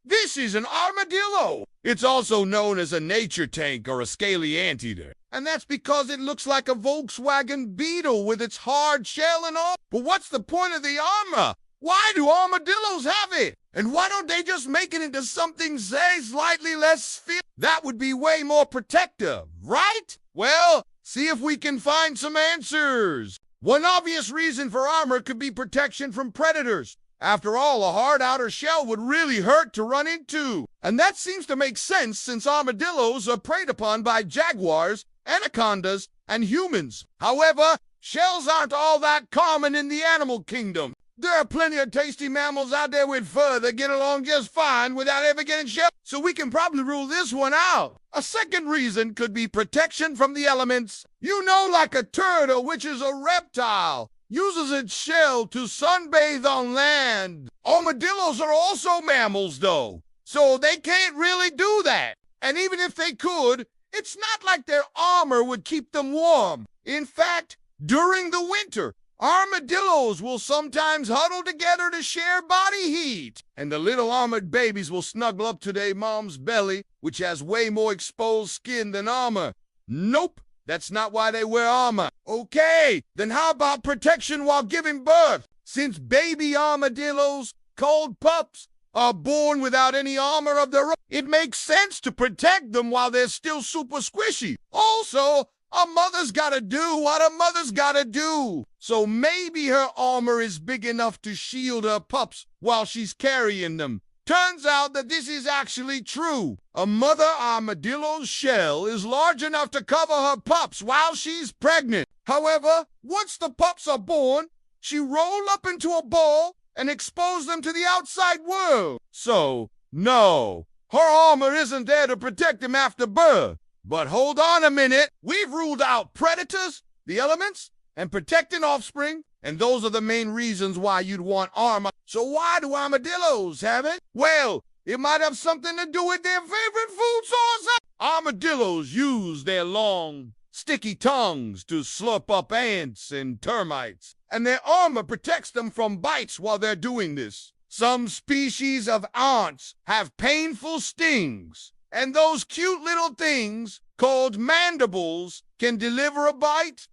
This is an armadillo. It's also known as a nature tank or a scaly anteater. And that's because it looks like a Volkswagen Beetle with its hard shell and all. But what's the point of the armor? Why do armadillos have it? And why don't they just make it into something, say, slightly less sphere? That would be way more protective, right? Well, see if we can find some answers. One obvious reason for armor could be protection from predators. After all, a hard outer shell would really hurt to run into. And that seems to make sense since armadillos are preyed upon by jaguars, anacondas, and humans. However, shells aren't all that common in the animal kingdom. There are plenty of tasty mammals out there with fur that get along just fine without ever getting shelled, so we can probably rule this one out. A second reason could be protection from the elements. You know, like a turtle, which is a reptile, uses its shell to sunbathe on land. Armadillos are also mammals, though, so they can't really do that. And even if they could, it's not like their armor would keep them warm. In fact, during the winter, armadillos will sometimes huddle together to share body heat. And the little armored babies will snuggle up to their mom's belly, which has way more exposed skin than armor. Nope, that's not why they wear armor. Okay, then how about protection while giving birth? Since baby armadillos, called pups, are born without any armor of their own, it makes sense to protect them while they're still super squishy. Also, a mother's gotta do what a mother's gotta do. So maybe her armor is big enough to shield her pups while she's carrying them. Turns out that this is actually true. A mother armadillo's shell is large enough to cover her pups while she's pregnant. However, once the pups are born, she rolls up into a ball and exposes them to the outside world. So, no, her armor isn't there to protect them after birth. But hold on a minute. We've ruled out predators, the elements, and protecting offspring, and those are the main reasons why you'd want armor. So why do armadillos have it? Well, it might have something to do with their favorite food source. Armadillos use their long, sticky tongues to slurp up ants and termites, and their armor protects them from bites while they're doing this. Some species of ants have painful stings, and those cute little things called mandibles can deliver a bite.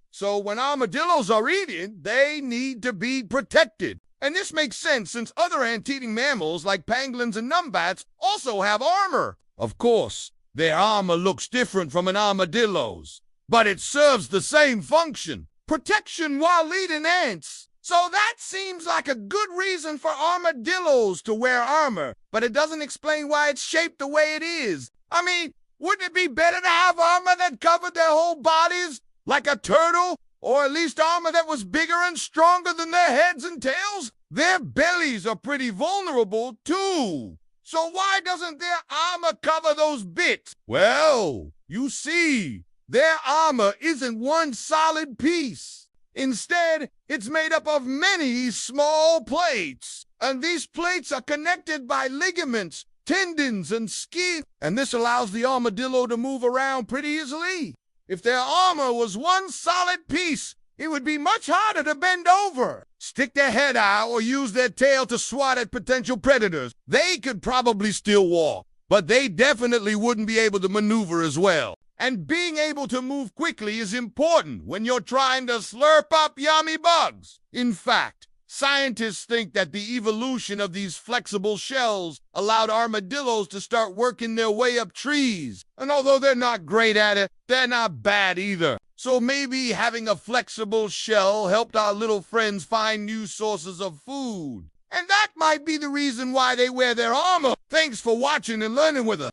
So when armadillos are eating, they need to be protected. And this makes sense since other ant-eating mammals like pangolins and numbats also have armor. Of course, their armor looks different from an armadillo's, but it serves the same function: protection while eating ants. So that seems like a good reason for armadillos to wear armor, but it doesn't explain why it's shaped the way it is. I mean, wouldn't it be better to have armor that covered their whole bodies, like a turtle, or at least armor that was bigger and stronger than their heads and tails? Their bellies are pretty vulnerable, too. So why doesn't their armor cover those bits? Well, you see, their armor isn't one solid piece. Instead, it's made up of many small plates. And these plates are connected by ligaments, tendons, and skin. And this allows the armadillo to move around pretty easily. If their armor was one solid piece, it would be much harder to bend over, stick their head out, or use their tail to swat at potential predators. They could probably still walk, but they definitely wouldn't be able to maneuver as well. And being able to move quickly is important when you're trying to slurp up yummy bugs. In fact, scientists think that the evolution of these flexible shells allowed armadillos to start working their way up trees. And although they're not great at it, they're not bad either. So maybe having a flexible shell helped our little friends find new sources of food. And that might be the reason why they wear their armor. Thanks for watching and learning with us.